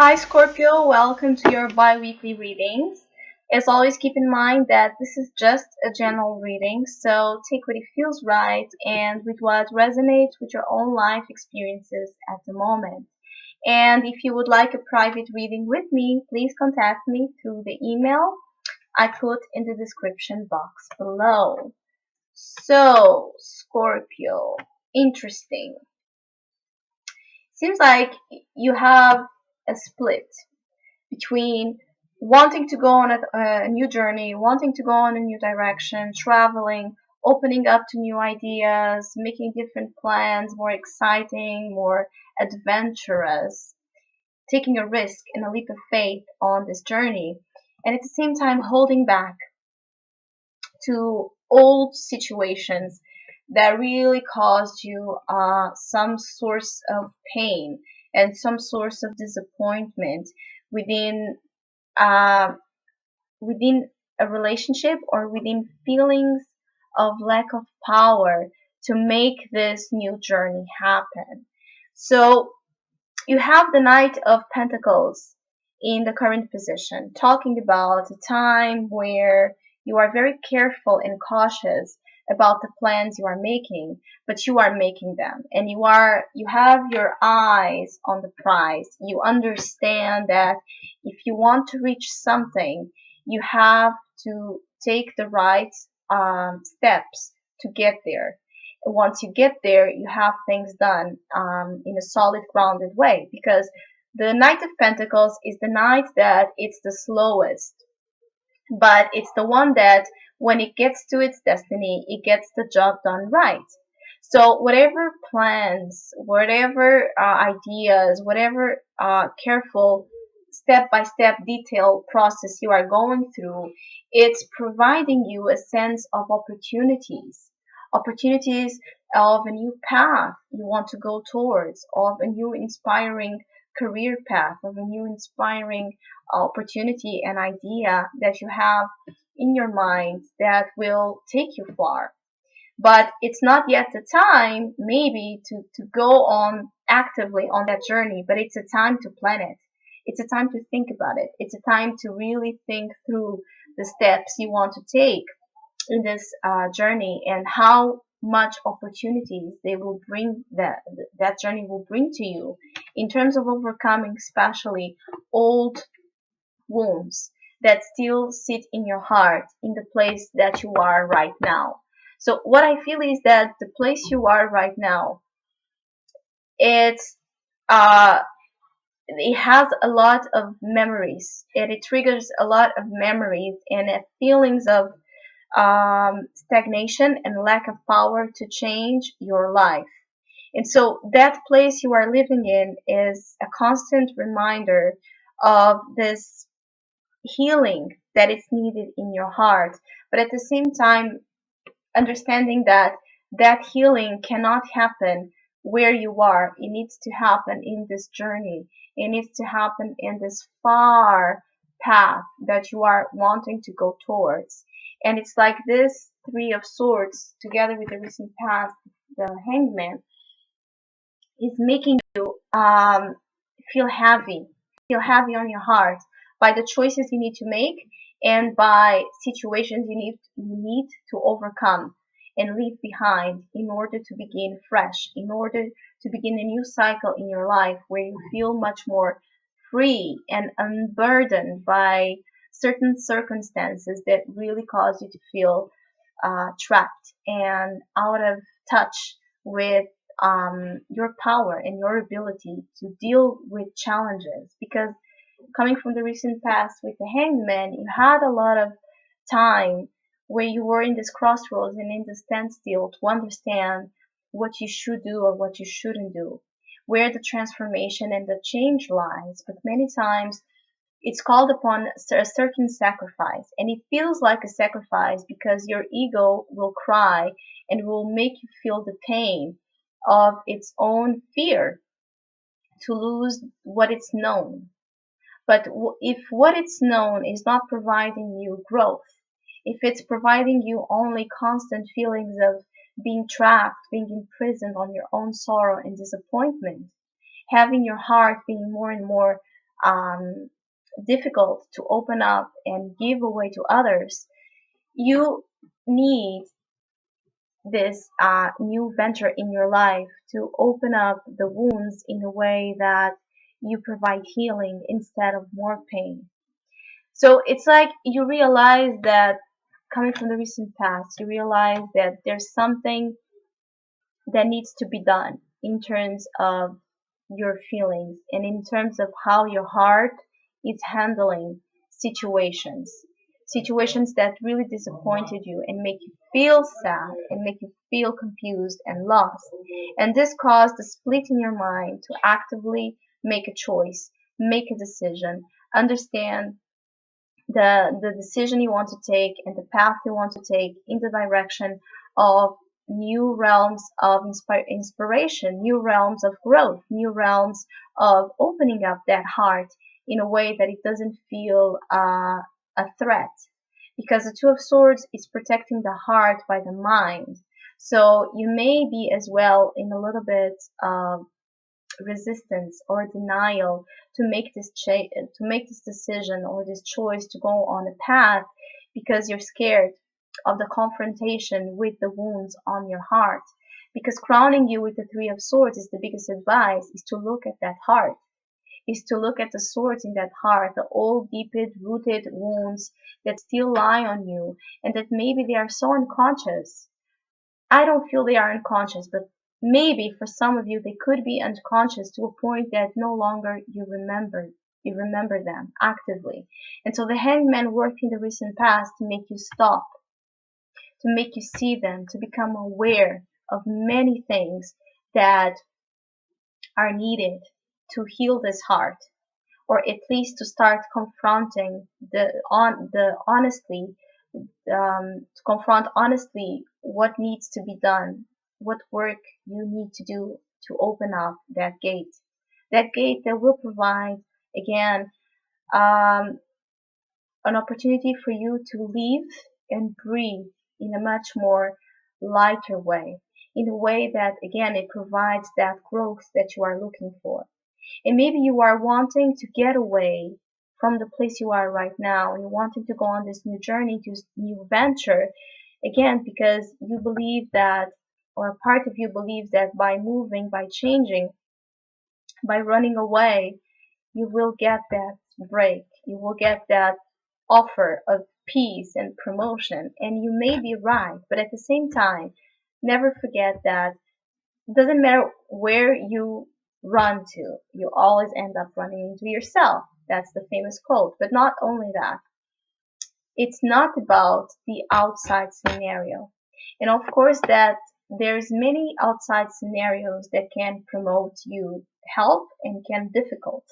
Hi Scorpio, welcome to your bi-weekly readings. As always, keep in mind that this is just a general reading, so take what it feels right and with what resonates with your own life experiences at the moment. And if you would like a private reading with me, please contact me through the email I put in the description box below. So, Scorpio, interesting. Seems like you have a split between wanting to go on a new journey, wanting to go on a new direction, traveling, opening up to new ideas, making different plans, more exciting, more adventurous, taking a risk and a leap of faith on this journey, and at the same time holding back to old situations that really caused you some source of pain and some source of disappointment within uh, within a relationship or within feelings of lack of power to make this new journey happen. So you have the Knight of Pentacles in the current position, talking about a time where you are very careful and cautious about the plans you are making, but you are making them, and you have your eyes on the prize. You understand that if you want to reach something, you have to take the right steps to get there. Once you get there, you have things done in a solid, grounded way. Because the Knight of Pentacles is the knight that it's the slowest, but it's the one that when it gets to its destiny, it gets the job done right. So whatever plans, whatever ideas, whatever careful step-by-step detailed process you are going through, it's providing you a sense of opportunities of a new path you want to go towards, of a new inspiring career path, of a new inspiring opportunity and idea that you have in your mind that will take you far. But it's not yet the time maybe to go on actively on that journey, but it's a time to plan it. It's a time to think about it. It's a time to really think through the steps you want to take in this journey and how much opportunities they will bring that journey will bring to you in terms of overcoming especially old wounds that still sit in your heart in the place that you are right now. So what I feel is that the place you are right now, it's uh it has a lot of memories and it triggers a lot of memories and feelings of stagnation and lack of power to change your life. And so that place you are living in is a constant reminder of this healing that is needed in your heart, but at the same time understanding that that healing cannot happen where you are. It needs to happen in this journey. It needs to happen in this far path that you are wanting to go towards. And it's like this Three of Swords together with the recent past, the Hangman, is making you feel heavy on your heart by the choices you need to make and by situations you need to overcome and leave behind in order to begin fresh, in order to begin a new cycle in your life where you feel much more free and unburdened by certain circumstances that really cause you to feel trapped and out of touch with your power and your ability to deal with challenges. Because coming from the recent past with the Hangman, you had a lot of time where you were in this crossroads and in the standstill to understand what you should do or what you shouldn't do, where the transformation and the change lies. But many times it's called upon a certain sacrifice, and it feels like a sacrifice because your ego will cry and will make you feel the pain of its own fear to lose what it's known. But if what it's known is not providing you growth, if it's providing you only constant feelings of being trapped, being imprisoned on your own sorrow and disappointment, having your heart being more and more um, difficult to open up and give away to others, you need this new venture in your life to open up the wounds in a way that you provide healing instead of more pain. So it's like you realize that, coming from the recent past, you realize that there's something that needs to be done in terms of your feelings and in terms of how your heart is handling situations. Situations that really disappointed you and make you feel sad and make you feel confused and lost. And this caused a split in your mind to actively make a choice, make a decision, understand the decision you want to take and the path you want to take in the direction of new realms of inspiration, new realms of growth, new realms of opening up that heart in a way that it doesn't feel a threat. Because the Two of Swords is protecting the heart by the mind. So you may be as well in a little bit of resistance or denial to make to make this decision or this choice to go on a path because you're scared of the confrontation with the wounds on your heart. Because crowning you with the Three of Swords is the biggest advice, is to look at that heart, is to look at the swords in that heart, the old deep rooted wounds that still lie on you and that maybe they are so unconscious. I don't feel they are unconscious, but maybe for some of you they could be unconscious to a point that no longer you remember them actively. And so the hangman worked in the recent past to make you stop, to make you see them, to become aware of many things that are needed to heal this heart, or at least to start confronting the honestly, to confront honestly what needs to be done, what work you need to do to open up that gate that will provide again um, an opportunity for you to live and breathe in a much more lighter way, in a way that again it provides that growth that you are looking for. And maybe you are wanting to get away from the place you are right now and you're wanting to go on this new journey, to this new venture, again, because you believe that, or a part of you believes that by moving, by changing, by running away, you will get that break. You will get that offer of peace and promotion. And you may be right, but at the same time, never forget that it doesn't matter where you run to, you always end up running into yourself. That's the famous quote. But not only that, it's not about the outside scenario. And of course that there's many outside scenarios that can promote you help and can difficult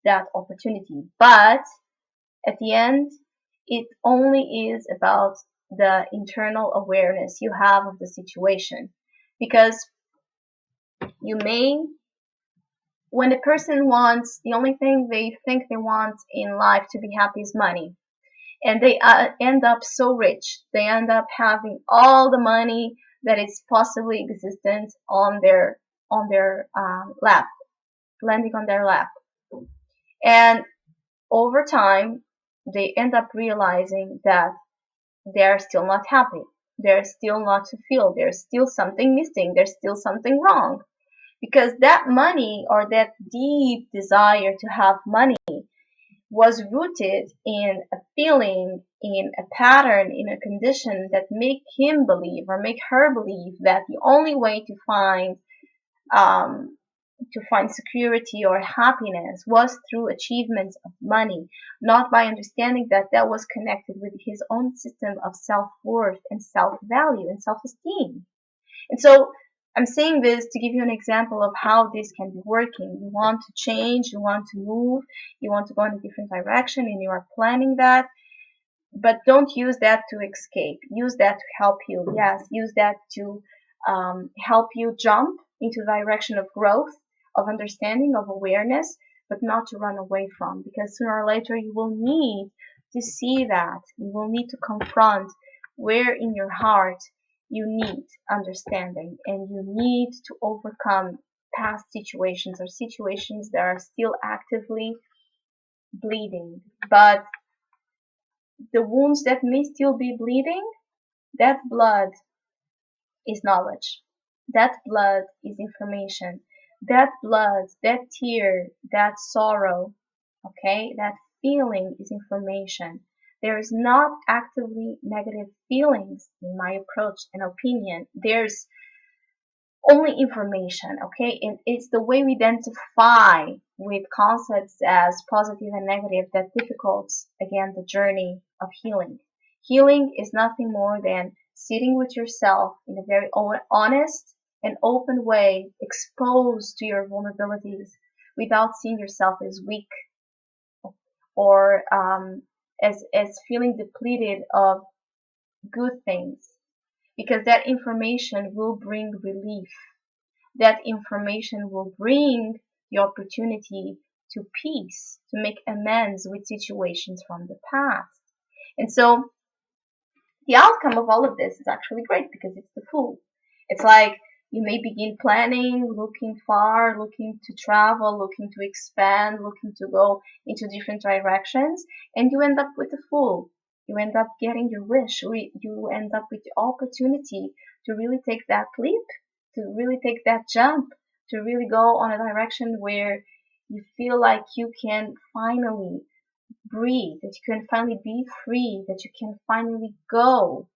that opportunity. But at the end, it only is about the internal awareness you have of the situation. Because you may, when a person wants, the only thing they think they want in life to be happy is money. And they end up so rich. They end up having all the money that is possibly existent on their lap, landing on their lap. And over time, they end up realizing that they're still not happy. They're still not fulfilled. There's still something missing. There's still something wrong. Because that money or that deep desire to have money was rooted in a feeling, in a pattern, in a condition that make him believe or make her believe that the only way um, to find security or happiness was through achievements of money, not by understanding that that was connected with his own system of self-worth and self-value and self-esteem. And so I'm saying this to give you an example of how this can be working. You want to change, you want to move, you want to go in a different direction, and you are planning that. But don't use that to escape. Use that to help you. Yes, use that to help you jump into the direction of growth, of understanding, of awareness, but not to run away from. Because sooner or later you will need to see that. You will need to confront where in your heart you need understanding and you need to overcome past situations or situations that are still actively bleeding. But the wounds that may still be bleeding, that blood is knowledge. That blood is information. That blood, that tear, that sorrow, okay, that feeling is information. There is not actively negative feelings in my approach and opinion. There's only information, okay? And it's the way we identify with concepts as positive and negative that difficults, again, the journey of healing. Healing is nothing more than sitting with yourself in a very honest and open way, exposed to your vulnerabilities without seeing yourself as weak or as feeling depleted of good things, because that information will bring relief. That information will bring the opportunity to peace, to make amends with situations from the past. And so the outcome of all of this is actually great because it's the Fool. It's like you may begin planning, looking far, looking to travel, looking to expand, looking to go into different directions, and you end up with the Fool. You end up getting your wish. You end up with the opportunity to really take that leap, to really take that jump, to really go on a direction where you feel like you can finally breathe, that you can finally be free, that you can finally go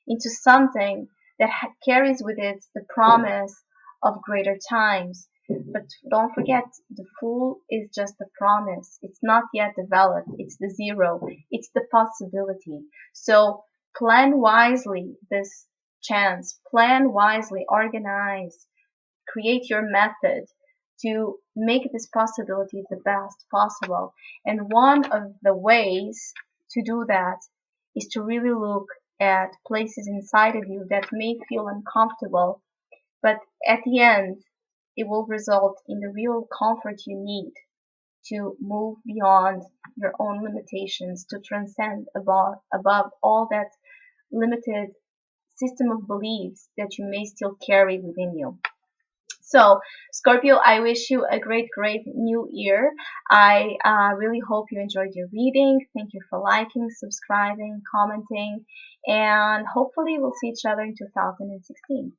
into something that carries with it the promise of greater times. But don't forget, the Fool is just a promise. It's not yet developed. It's the zero. It's the possibility. So plan wisely this chance. Plan wisely. Organize. Create your method to make this possibility the best possible. And one of the ways to do that is to really look at places inside of you that may feel uncomfortable, but at the end, it will result in the real comfort you need to move beyond your own limitations, to transcend above all that limited system of beliefs that you may still carry within you. So, Scorpio, I wish you a great new year. I really hope you enjoyed your reading. Thank you for liking, subscribing, commenting, and hopefully we'll see each other in 2016.